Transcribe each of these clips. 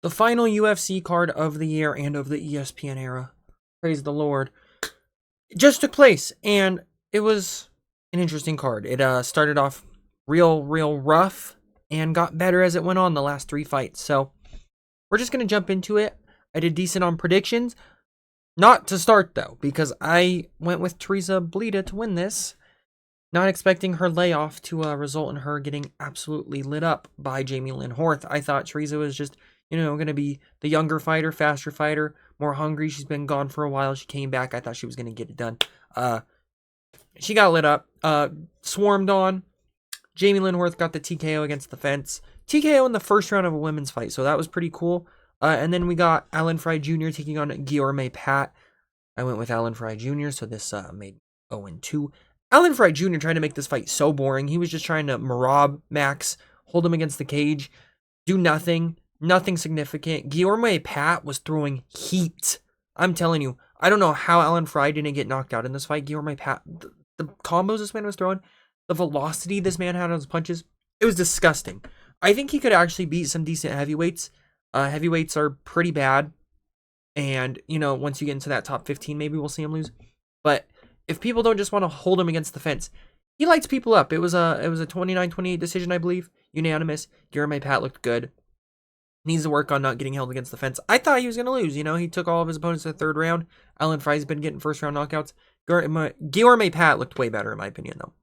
The final UFC card of the year and of the ESPN era. Praise the Lord. Just took place, and it was an interesting card. It started off real rough and got better as it went on the last three fights. So we're just going to jump into it. I did decent on predictions. Not to start, though, because I went with Teresa Bleda to win this. Not expecting her layoff to result in her getting absolutely lit up by Jamie Lynn Horth. I thought Teresa was just, going to be the younger fighter, faster fighter, more hungry. She's been gone for a while. She came back. I thought she was going to get it done. She got lit up, swarmed on. Jamie Lynn Horth got the TKO against the fence. TKO in the first round of a women's fight, so that was pretty cool. And then we got Alan Fry Jr. taking on Guilherme Pat. I went with Alan Fry Jr., so this made 0-2. Alan Fry Jr. trying to make this fight so boring. He was just trying to Marab Max, hold him against the cage, do nothing significant. Guilherme Pat was throwing heat. I'm telling you, I don't know how Alan Fry didn't get knocked out in this fight. Guilherme Pat, the combos this man was throwing, the velocity this man had on his punches, it was disgusting. I think he could actually beat some decent heavyweights. Heavyweights are pretty bad. And, once you get into that top 15, maybe we'll see him lose. But if people don't just want to hold him against the fence, he lights people up. It was a 29-28 decision, I believe. Unanimous. Guilherme Pat looked good. Needs to work on not getting held against the fence. I thought he was going to lose. He took all of his opponents to the third round. Alan Fry's been getting first round knockouts. Guilherme Pat looked way better, in my opinion, though.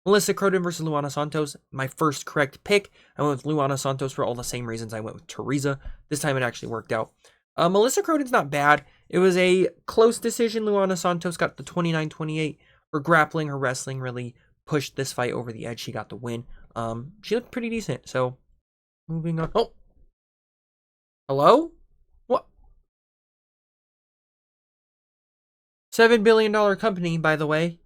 Melissa Croden versus Luana Santos. My first correct pick. I went with Luana Santos for all the same reasons I went with Teresa. This time it actually worked out. Melissa Croden's not bad. It was a close decision. Luana Santos got the 29-28. Her grappling, her wrestling really pushed this fight over the edge. She got the win. She looked pretty decent. So, moving on. Oh! Hello? What? $7 billion company, by the way.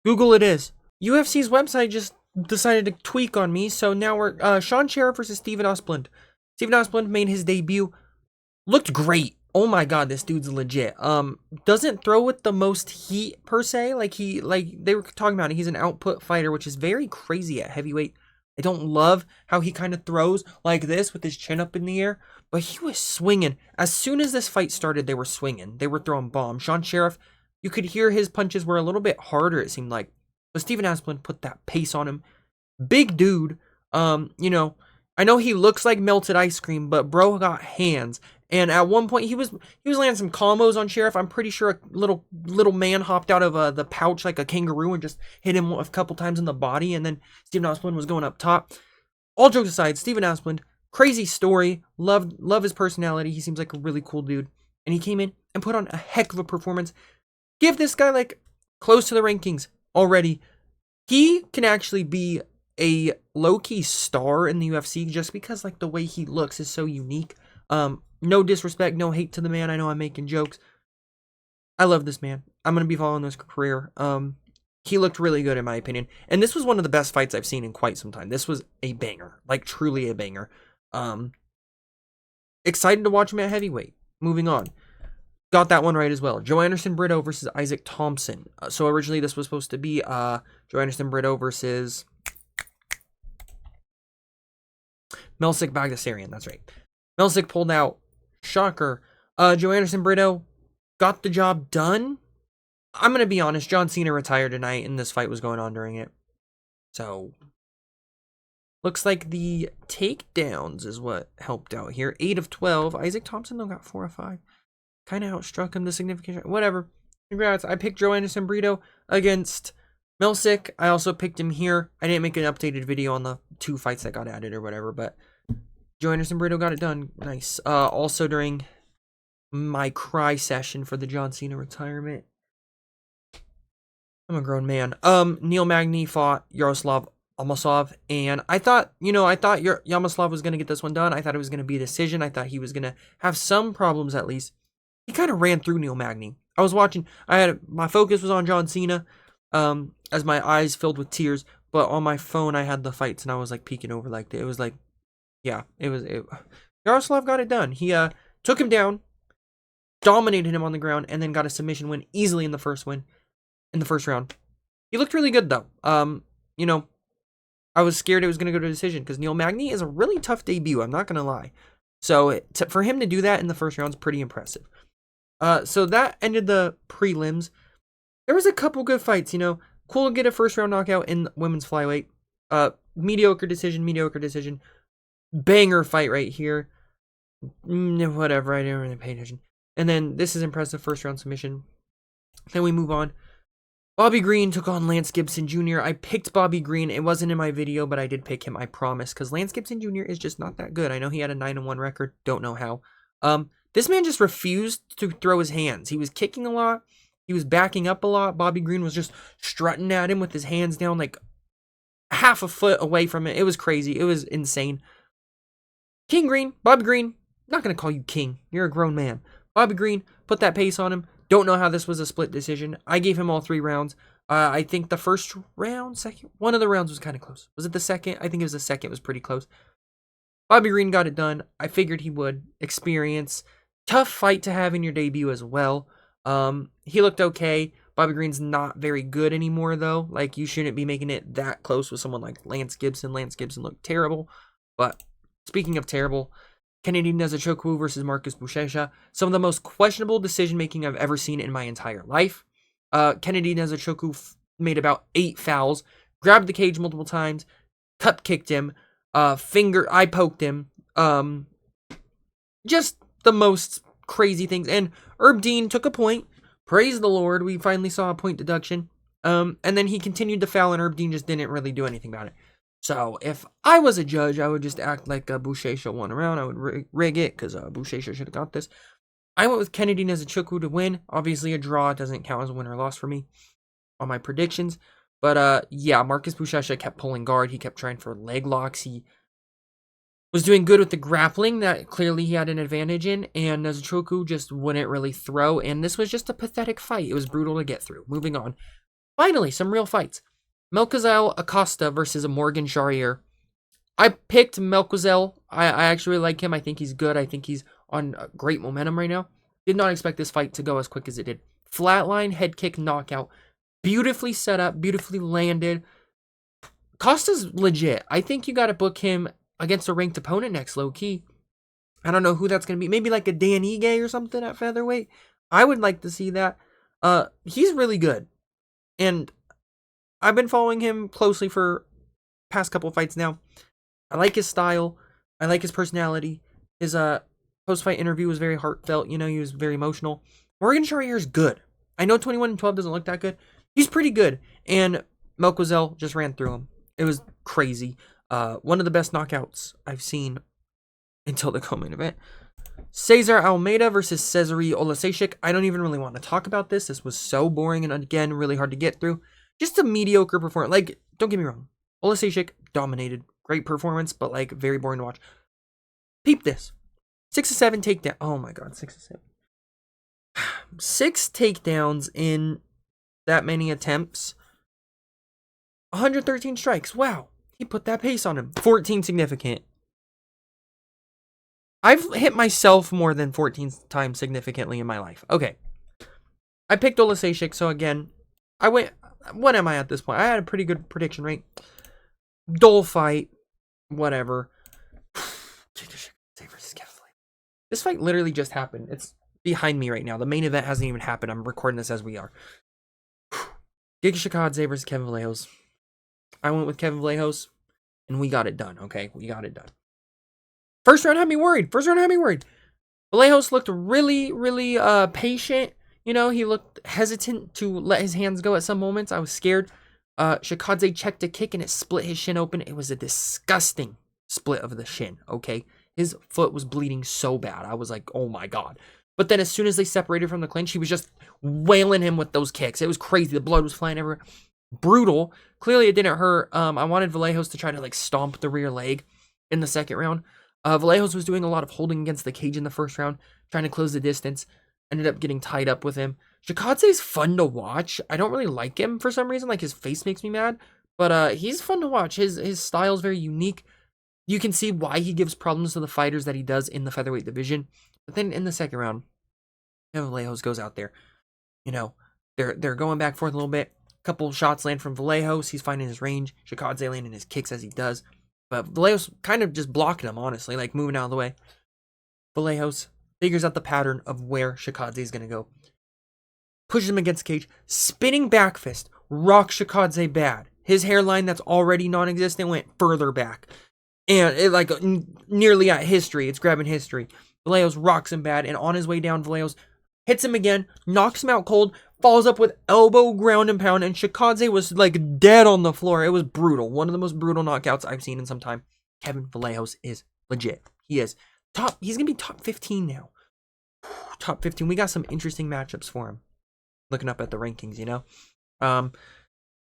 Google it is. UFC's website just decided to tweak on me, so now we're Sean Sheriff versus Steven Ostlund. Steven Ostlund made his debut. Looked great. Oh my god, this dude's legit. Doesn't throw with the most heat per se. Like they were talking about it. He's an output fighter, which is very crazy at heavyweight. I don't love how he kind of throws like this with his chin up in the air, but he was swinging. As soon as this fight started, they were swinging. They were throwing bombs. Sean Sheriff, you could hear his punches were a little bit harder, it seemed like. But Steven Ostlund put that pace on him. Big dude. I know he looks like melted ice cream, but bro got hands. And at one point, he was landing some combos on Sheriff. I'm pretty sure a little man hopped out of the pouch like a kangaroo and just hit him a couple times in the body. And then Steven Ostlund was going up top. All jokes aside, Steven Ostlund, crazy story. Love his personality. He seems like a really cool dude. And he came in and put on a heck of a performance. Give this guy like close to the rankings already. He can actually be a low-key star in the UFC just because like the way he looks is so unique. No disrespect, no hate to the man. I know I'm making jokes. I love this man. I'm going to be following this career. He looked really good in my opinion. And this was one of the best fights I've seen in quite some time. This was a banger. Like truly a banger. Excited to watch him at heavyweight. Moving on. Got that one right as well. Joe Anderson Brito versus Isaac Thompson. So originally this was supposed to be Joe Anderson Brito versus Melsik Bagdasaryan. That's right. Melsik pulled out. Shocker. Joe Anderson Brito got the job done. I'm going to be honest. John Cena retired tonight and this fight was going on during it. So, looks like the takedowns is what helped out here. 8 of 12. Isaac Thompson though got 4 of 5. Kind of outstruck him the significant. Whatever. Congrats. I picked Joe Anderson Brito against Melsik. I also picked him here. I didn't make an updated video on the 2 fights that got added or whatever, but Joe Anderson Brito got it done. Nice. Also during my cry session for the John Cena retirement. I'm a grown man. Neil Magny fought Yaroslav Amosov, and I thought Yaroslav was going to get this one done. I thought it was going to be a decision. I thought he was going to have some problems at least. He kind of ran through Neil Magny. I was watching. My focus was on John Cena, as my eyes filled with tears. But on my phone, I had the fights, and I was like peeking over like that. It was like, yeah, Yaroslav got it done. He took him down, dominated him on the ground, and then got a submission win easily in the first round. He looked really good though. I was scared it was going to go to decision because Neil Magny is a really tough debut. I'm not going to lie. So for him to do that in the first round is pretty impressive. So that ended the prelims. There was a couple good fights, you know. Cool to get a first round knockout in women's flyweight. Mediocre decision. Banger fight right here. Whatever, I didn't really pay attention. And then this is impressive first round submission. Then we move on. Bobby Green took on Lance Gibson Jr. I picked Bobby Green. It wasn't in my video, but I did pick him, I promise, because Lance Gibson Jr. is just not that good. I know he had a 9-1 record. Don't know how. This man just refused to throw his hands. He was kicking a lot. He was backing up a lot. Bobby Green was just strutting at him with his hands down like half a foot away from it. It was crazy. It was insane. King Green, Bobby Green, I'm not going to call you king. You're a grown man. Bobby Green, put that pace on him. Don't know how this was a split decision. I gave him all 3 rounds. I think the first round, second, one of the rounds was kind of close. Was it the second? I think it was the second. It was pretty close. Bobby Green got it done. I figured he would. Experience. Tough fight to have in your debut as well. He looked okay. Bobby Green's not very good anymore, though. Like, you shouldn't be making it that close with someone like Lance Gibson. Lance Gibson looked terrible. But speaking of terrible, Kennedy Nzechukwu versus Marcus Buchecha. Some of the most questionable decision-making I've ever seen in my entire life. Kennedy Nzechukwu made about 8 fouls, grabbed the cage multiple times, cup kicked him, eye poked him. Just the most crazy things. And Herb Dean took a point. Praise the Lord, we finally saw a point deduction. And then he continued to foul, and Herb Dean just didn't really do anything about it. So, if I was a judge, I would just act like Buchecha won a round. I would rig it, because Buchecha should have got this. I went with Kennedy Nzechukwu to win. Obviously, a draw doesn't count as a win or loss for me on my predictions. But, yeah, Marcus Buchecha kept pulling guard. He kept trying for leg locks. He was doing good with the grappling that clearly he had an advantage in. And Nzechukwu just wouldn't really throw. And this was just a pathetic fight. It was brutal to get through. Moving on. Finally, some real fights. Melquizael Acosta versus Morgan Charrier. I picked Melquizael. I actually really like him. I think he's good. I think he's on great momentum right now. Did not expect this fight to go as quick as it did. Flatline, head kick, knockout. Beautifully set up, beautifully landed. Costa's legit. I think you got to book him against a ranked opponent next, low-key. I don't know who that's going to be. Maybe like a Dan Ige or something at featherweight. I would like to see that. He's really good. And I've been following him closely for past couple fights now. I like his style. I like his personality. His post-fight interview was very heartfelt. You know, he was very emotional. Morgan Charrier is good. I know 21-12 doesn't look that good. He's pretty good. And Melquizael just ran through him. It was crazy. One of the best knockouts I've seen until the co-main event. Cesar Almeida versus Cezary Olasejczyk. I don't even really want to talk about this. This was so boring and, again, really hard to get through. Just a mediocre performance. Like, don't get me wrong. Olasejczyk dominated. Great performance, but, like, very boring to watch. Peep this. 6-7 takedown. Oh, my God. 6-7. 6 takedowns in that many attempts. 113 strikes. Wow. He put that pace on him. 14 significant. I've hit myself more than 14 times significantly in my life. Okay. I picked Olasejczyk, so again, I went... What am I at this point? I had a pretty good prediction rate. Dull fight. Whatever. This fight literally just happened. It's behind me right now. The main event hasn't even happened. I'm recording this as we are. Giga Chikadze versus Kevin Vallejos. I went with Kevin Vallejos, and we got it done, okay? We got it done. First round had me worried. Vallejos looked really, really patient. You know, he looked hesitant to let his hands go at some moments. I was scared. Chikadze checked a kick, and it split his shin open. It was a disgusting split of the shin, okay? His foot was bleeding so bad. I was like, oh my God. But then as soon as they separated from the clinch, he was just wailing him with those kicks. It was crazy. The blood was flying everywhere. Brutal. Clearly it didn't hurt. I wanted Vallejos to try to like stomp the rear leg in the second round. Vallejos was doing a lot of holding against the cage in the first round, trying to close the distance. Ended up getting tied up with him. Chikadze's fun to watch. I don't really like him for some reason. Like, his face makes me mad. But he's fun to watch. His style is very unique. You can see why he gives problems to the fighters that he does in the featherweight division. But then in the second round, Vallejos goes out there. You know, they're going back and forth a little bit. A couple shots land from Vallejos. He's finding his range. Chikadze landing his kicks as he does. But Vallejos kind of just blocking him, honestly, like moving out of the way. Vallejos figures out the pattern of where Shikadze is going to go. Pushes him against the cage. Spinning back fist. Rocks Shikadze bad. His hairline that's already non-existent went further back. And it like nearly at history. It's grabbing history. Vallejos rocks him bad. And on his way down, Vallejos hits him again. Knocks him out cold. Follows up with elbow ground and pound. And Shikadze was like dead on the floor. It was brutal. One of the most brutal knockouts I've seen in some time. Kevin Vallejos is legit. He is top. He's going to be top 15 now. Top 15. We got some interesting matchups for him. Looking up at the rankings, you know.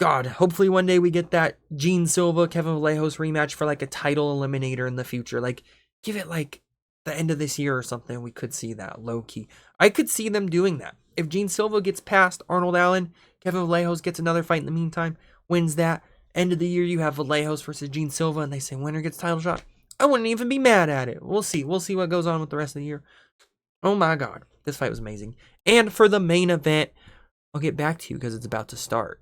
God, hopefully one day we get that Gene Silva, Kevin Vallejos rematch for like a title eliminator in the future. Like, give it like the end of this year or something. We could see that low key. I could see them doing that. If Gene Silva gets past Arnold Allen, Kevin Vallejos gets another fight in the meantime, wins that. End of the year, you have Vallejos versus Gene Silva, and they say winner gets title shot. I wouldn't even be mad at it. We'll see. We'll see what goes on with the rest of the year. Oh my God. This fight was amazing. And for the main event, I'll get back to you because it's about to start.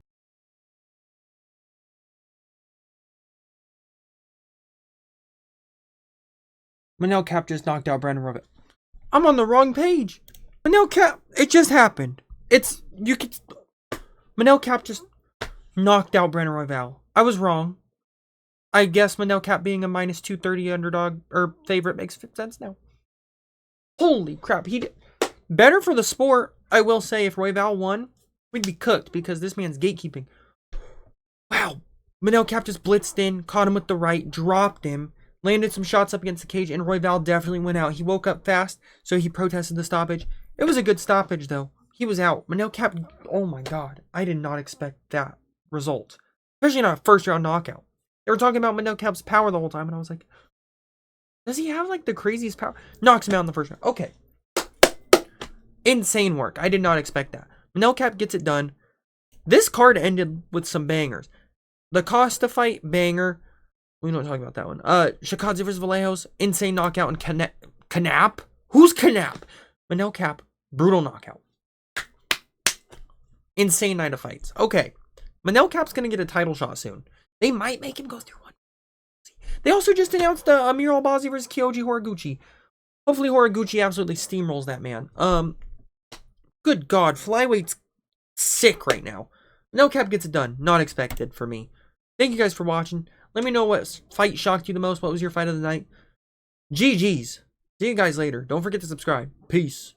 Manel Kape just knocked out Brandon Royval. I'm on the wrong page. Manel Kape, it just happened. Manel Kape just knocked out Brandon Royval. I was wrong. I guess Manel Kape being a minus 230 underdog or favorite makes sense now. Holy crap. Better for the sport, I will say. If Royval won, we'd be cooked because this man's gatekeeping. Wow. Manel Kape just blitzed in, caught him with the right, dropped him, landed some shots up against the cage, and Royval definitely went out. He woke up fast, so he protested the stoppage. It was a good stoppage, though. He was out. Manel Kape, oh my God. I did not expect that result. Especially not a first-round knockout. They were talking about Manel Kape's power the whole time, and I was like, does he have, like, the craziest power? Knocks him out in the first round. Okay. Insane work. I did not expect that. Manel Kape gets it done. This card ended with some bangers. The Costa fight, banger. We don't talk about that one. Shikadze vs. Vallejos, insane knockout. And Knapp? Who's Knapp? Manel Kape, brutal knockout. Insane night of fights. Okay. Manel Kape's going to get a title shot soon. They might make him go through one. They also just announced Amir Albazi versus Kyoji Horiguchi. Hopefully Horiguchi absolutely steamrolls that man. Good God, flyweight's sick right now. Manel Kape gets it done. Not expected for me. Thank you guys for watching. Let me know what fight shocked you the most. What was your fight of the night? GG's. See you guys later. Don't forget to subscribe. Peace.